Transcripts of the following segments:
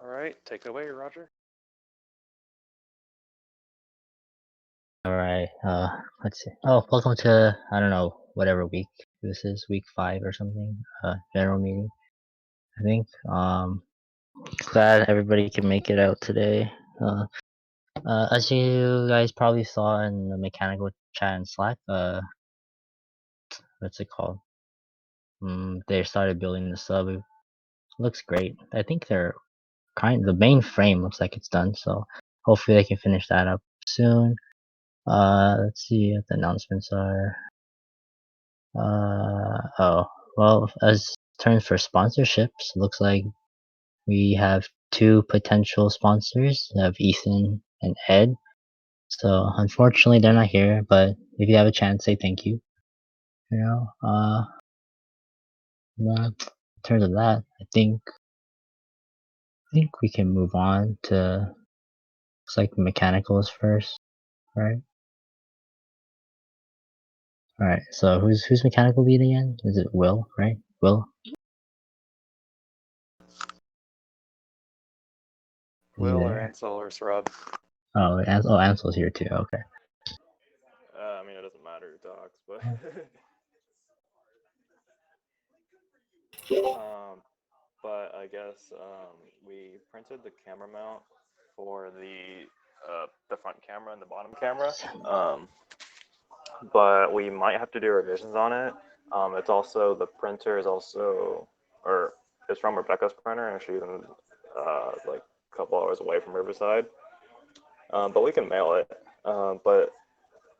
All right, take it away, Roger. All right. Let's see. Oh, welcome to I don't know whatever week this is, week 5 or something. General meeting. I think. Glad everybody can make it out today. As you guys probably saw in the mechanical chat and Slack. What's it called? They started building the sub. It looks great. I think they're the main frame looks like it's done. So hopefully they can finish that up soon. Let's see what the announcements are. Oh, well, as terms for sponsorships, looks like we have 2 potential sponsors. We have Ethan and Ed. So unfortunately, they're not here. But if you have a chance, say thank you. You know, in terms of that, I think we can move on to looks like mechanicals first, right? All right. So who's mechanical lead again? Is it Will, right? Will. Will or Ansel or Rob? Oh, Ansel's here too. Okay. I mean, it doesn't matter who talks, but but I guess we printed the camera mount for the front camera and the bottom camera. But we might have to do revisions on it. It's also the printer is also, or it's from Rebecca's printer, and she's in like a couple hours away from Riverside. But we can mail it. But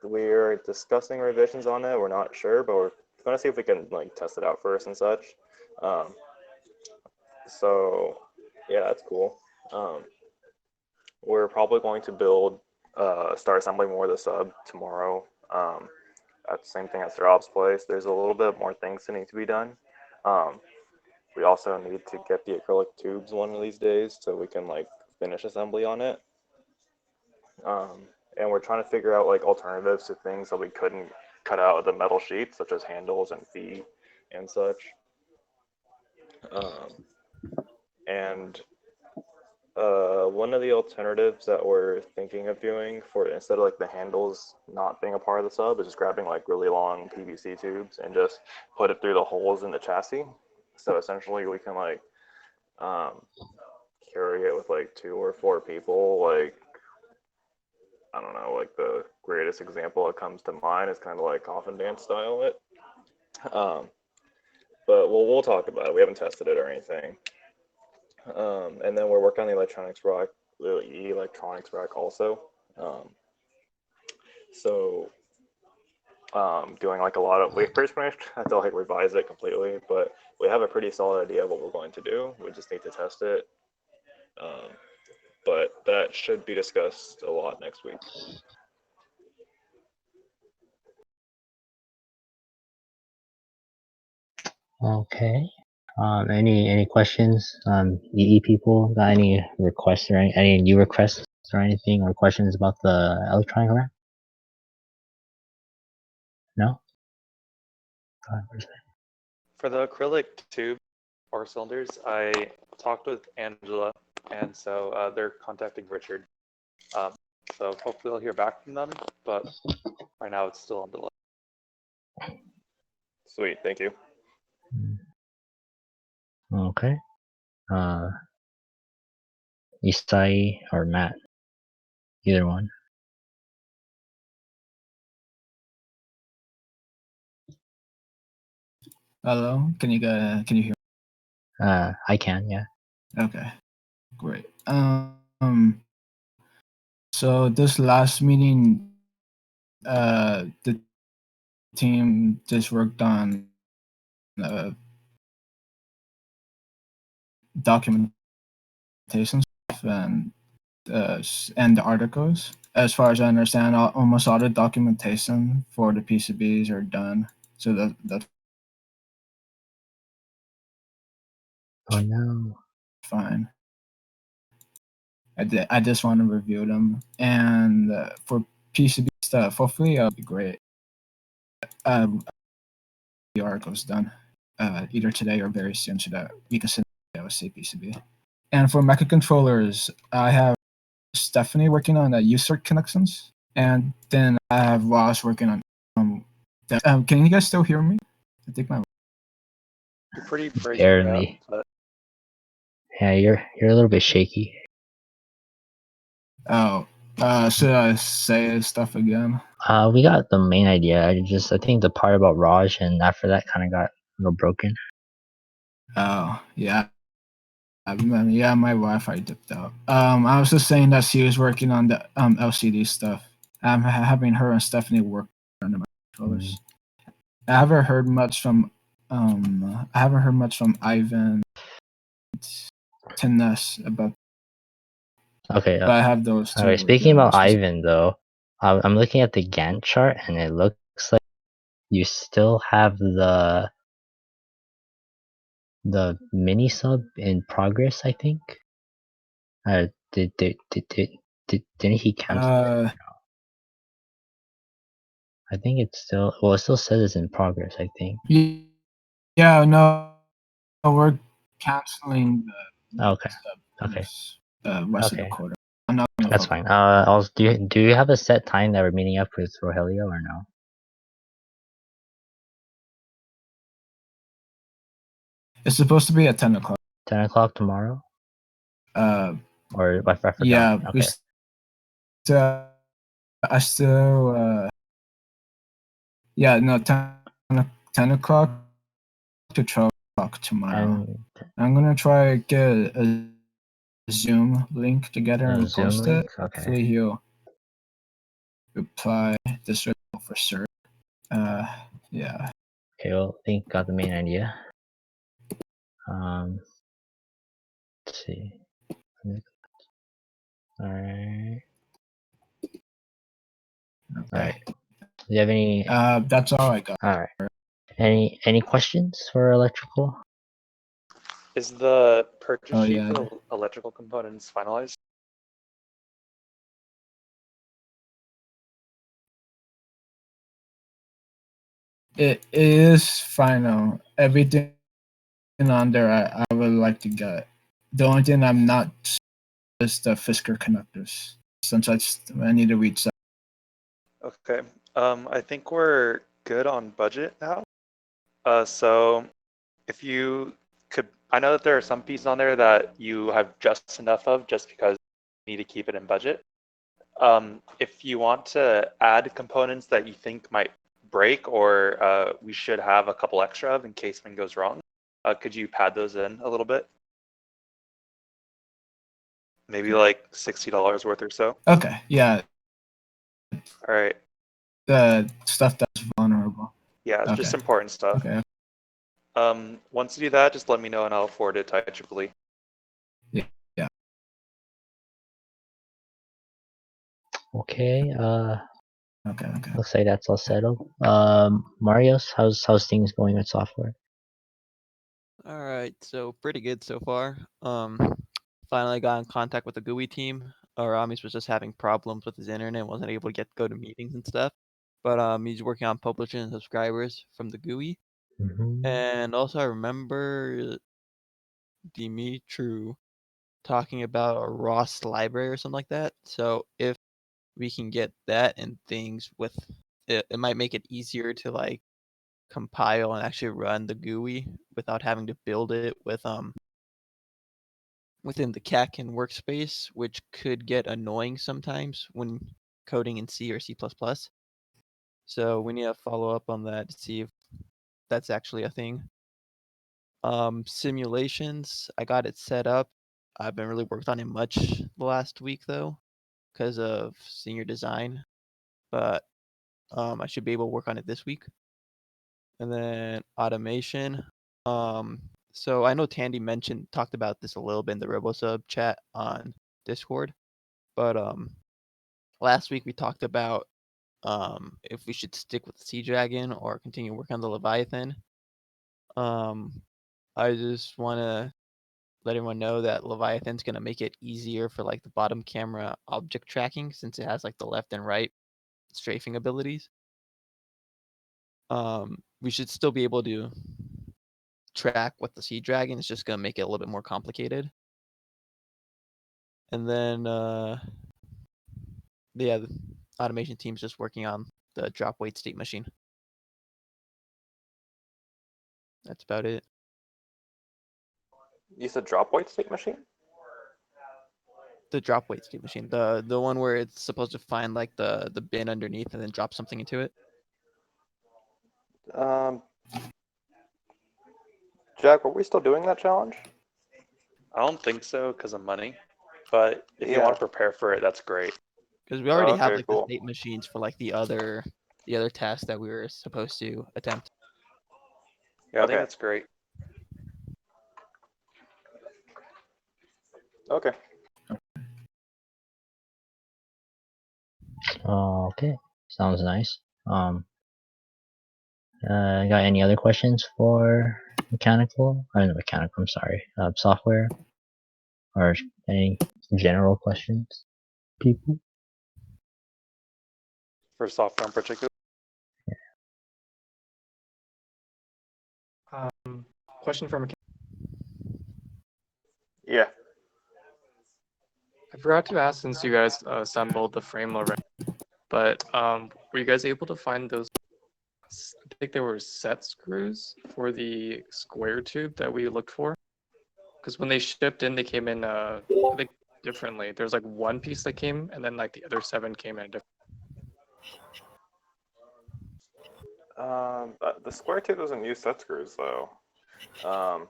we're discussing revisions on it. We're not sure, but we're gonna see if we can like test it out first and such. Um, so yeah, that's cool. We're probably going to start assembling more of the sub tomorrow. At the same thing at Rob's place. There's a little bit more things that need to be done. We also need to get the acrylic tubes one of these days so we can like finish assembly on it. And we're trying to figure out like alternatives to things that we couldn't cut out of the metal sheets, such as handles and feet and such. And one of the alternatives that we're thinking of doing for instead of like the handles not being a part of the sub is just grabbing like really long PVC tubes and just put it through the holes in the chassis. So essentially we can like carry it with like 2 or 4 people. Like I don't know, like the greatest example that comes to mind is kind of like coffin dance style it. But we'll talk about it. We haven't tested it or anything. And then we're working on the electronics rack also. So doing like a lot of, we pretty much have to like revise it completely, but we have a pretty solid idea of what we're going to do. We just need to test it. But that should be discussed a lot next week. Okay. Any questions? EE people got any requests or any new requests or anything or questions about the electronic rack? No. For the acrylic tube or cylinders, I talked with Angela, and so they're contacting Richard. So hopefully I'll hear back from them, but right now it's still on delay. Sweet, thank you. Okay. Isai or Matt, either one. Hello, can you hear? I can, yeah. Okay, great. So this last meeting, the team just worked on documentation stuff and the articles. As far as I understand, almost all the documentation for the PCBs are done. So that's Oh no. fine. I just want to review them, and for PCB stuff, hopefully it'll be great. The article's done, either today or very soon, so that we can send it with PCB. And for microcontrollers, I have Stephanie working on the user connections, and then I have Ross working on can you guys still hear me? I think my You're pretty breaking Barely. up, but Yeah, you're a little bit shaky. should I say stuff again? We got the main idea. I think the part about Raj and after that kind of got a little broken. Oh yeah. Yeah, my Wi-Fi dipped out. I was just saying that she was working on the LCD stuff. I'm having her and Stephanie work on the controllers. I haven't heard much from Ivan, Tinnes about. Okay. But I have those two. Alright. working Speaking on about this. Ivan, though, I'm looking at the Gantt chart, and it looks like you still have the mini sub in progress. I think. Didn't he cancel it? I think it's still. Well, it still says it's in progress. I think. Yeah. No, we're canceling the Okay. sub Okay. rest of the Okay. quarter. I'm not gonna That's focus. fine. Also, do you have a set time that we're meeting up with Rogelio or no? It's supposed to be at 10 o'clock. 10 o'clock tomorrow? Or I forgot. Yeah, Okay. I still yeah, no, 10 o'clock to 12 o'clock tomorrow. And I'm gonna try get a Zoom link together a and Zoom post link? it. Okay. Hopefully he'll reply this for sure. Yeah. Okay, well, I think got the main idea. Let's see. Alright. Okay. Alright. Do you have any? That's all I got. Alright. Any questions for electrical? is the purchase Oh, sheet yeah. for the electrical components finalized? It is final. Everything on there I would like to get. The only thing I'm not is the Fisker connectors, since I need to reach that. Okay. I think we're good on budget now. So if you could, I know that there are some pieces on there that you have just enough of just because you need to keep it in budget. If you want to add components that you think might break or we should have a couple extra of in case something goes wrong, could you pad those in a little bit? Maybe like $60 worth or so. Okay, yeah. All right. The stuff that's vulnerable. Yeah, it's just Okay. important stuff. Okay. Once you do that, just let me know and I'll forward it to IEEE. Yeah. Okay. Okay. Looks like that's all settled. Marios, how's things going with software? All right, so pretty good so far. Finally got in contact with the GUI team. Aramis was just having problems with his internet, wasn't able to go to meetings and stuff. but he's working on publishing subscribers from the GUI. Mhm. And also, I remember Dimitru talking about a Ross library or something like that. So if we can get that and things with it, it might make it easier to like compile and actually run the GUI without having to build it with within the Catkin workspace, which could get annoying sometimes when coding in C or C++. So we need to follow up on that to see if that's actually a thing. Simulations, I got it set up. I haven't really worked on it much the last week though, because of senior design. But I should be able to work on it this week. And then automation. So I know Tandy talked about this a little bit in the Robosub chat on Discord, but last week we talked about if we should stick with the Sea Dragon or continue working on the Leviathan. I just want to let everyone know that Leviathan's gonna make it easier for like the bottom camera object tracking since it has like the left and right strafing abilities. We should still be able to track with the Sea Dragon. It's just gonna make it a little bit more complicated. And then the automation team's just working on the drop weight state machine. That's about it. You said drop weight state machine? The drop weight state machine, the one where it's supposed to find like the bin underneath and then drop something into it. Jack, are we still doing that challenge? I don't think so because of money, but if you Yeah. want to prepare for it, that's great. Because we already have Okay, like cool. the state machines for like the other tasks that we were supposed to attempt. Yeah, I think Okay. that's great. Okay. Okay, sounds nice. Got any other questions for mechanical? Mechanical. I'm sorry. Software, or any general questions, people? For software in particular. Question for Yeah. I forgot to ask since you guys assembled the frame already, but were you guys able to find those? I think they were set screws for the square tube that we looked for. Because when they shipped in, they came in I think differently. There's like one piece that came, and then like the other 7 came in different. The square tube doesn't use set screws though. Or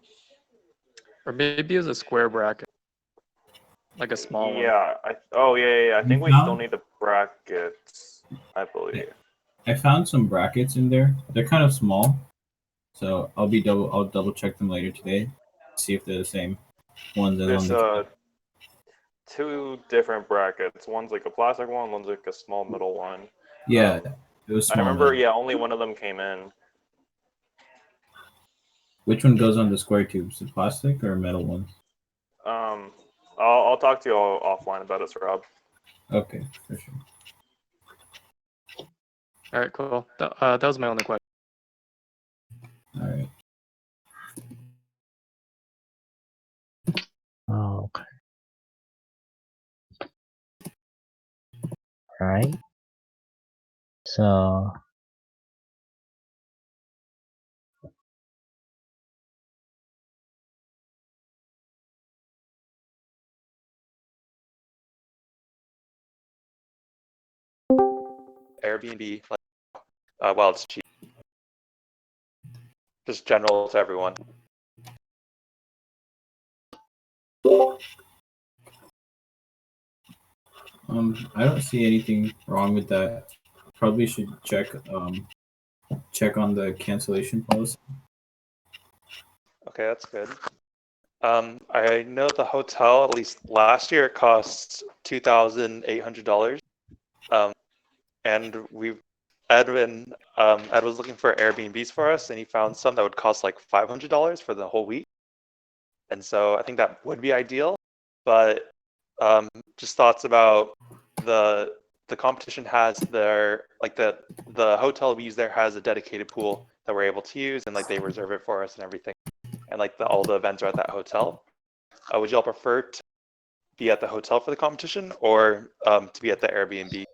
maybe it was a square bracket, like a small one. Yeah. I think we still need the brackets, I believe. I found some brackets in there. They're kind of small, so I'll double check them later today, see if they're the same ones as on There's the. 2 different brackets. One's like a plastic one, one's like a small metal one. Yeah, it was I small. remember, enough. yeah, only one of them came in. Which one goes on the square tubes? The plastic or metal ones? I'll talk to you all offline about it, Rob. Okay, for sure. All right, cool. That was my only question. All right. Oh, okay. All right. So Airbnb, like, well, it's cheap. Just general to everyone. I don't see anything wrong with that. Probably should check on the cancellation policy. Okay, that's good. I know the hotel, at least last year, it cost $2,800. And Ed was looking for Airbnbs for us, and he found some that would cost like $500 for the whole week. And so I think that would be ideal. But just thoughts about the the competition has their like the hotel we use there has a dedicated pool that we're able to use, and like they reserve it for us and everything, and like all the events are at that hotel. Would y'all prefer to be at the hotel for the competition or to be at the Airbnb?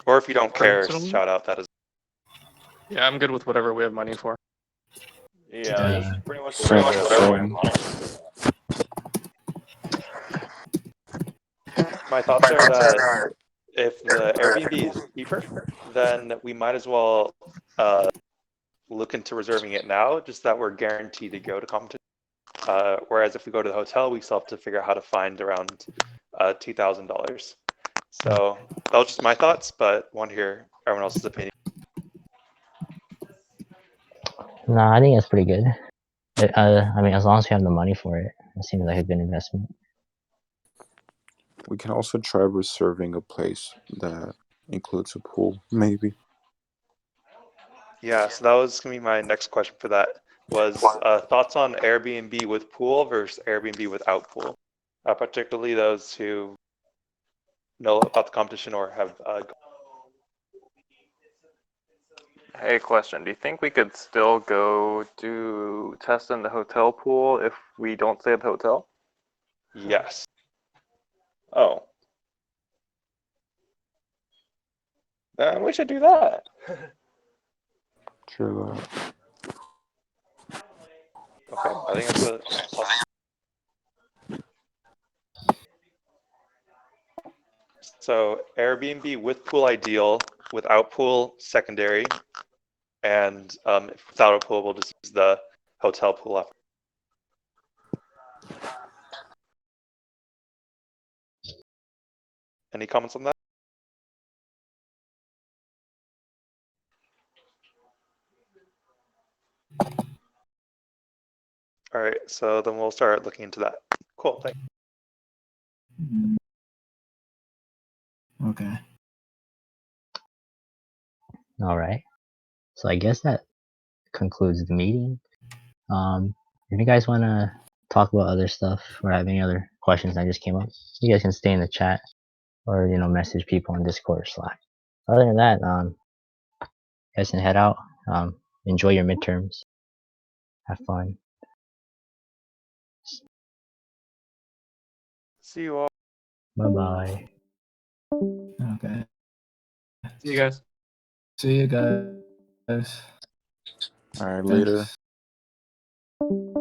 Or if you don't care, Personally? shout out that is. Yeah, I'm good with whatever we have money for. Yeah, Yeah. just pretty much Same, whatever we have same. money. My thoughts are that if the Airbnb is cheaper, then we might as well look into reserving it now, just that we're guaranteed to go to competition. Whereas if we go to the hotel, we still have to figure out how to find around $2,000. So that was just my thoughts, but want to hear everyone else's opinion. No, I think it's pretty good. I mean, as long as you have the money for it, it seems like a good investment. We can also try reserving a place that includes a pool, maybe. Yeah, so that was gonna be my next question for that. Was thoughts on Airbnb with pool versus Airbnb without pool, particularly those who know about the competition or have. Hey, question. Do you think we could still go do test in the hotel pool if we don't stay at the hotel? Yes. Oh. Then we should do that. Sure. Okay, I think that's a plus. So Airbnb with pool ideal, without pool secondary, and if without a pool, we'll just use the hotel pool after. Any comments on that? All right, so then we'll start looking into that. Cool, thanks. Okay. All right. So I guess that concludes the meeting. If you guys want to talk about other stuff or have any other questions that just came up, you guys can stay in the chat or message people on Discord or Slack. Other than that, you guys can head out. Enjoy your midterms. Have fun. See you all. Bye bye. Okay. See you guys. See you guys. All right, later. Thanks.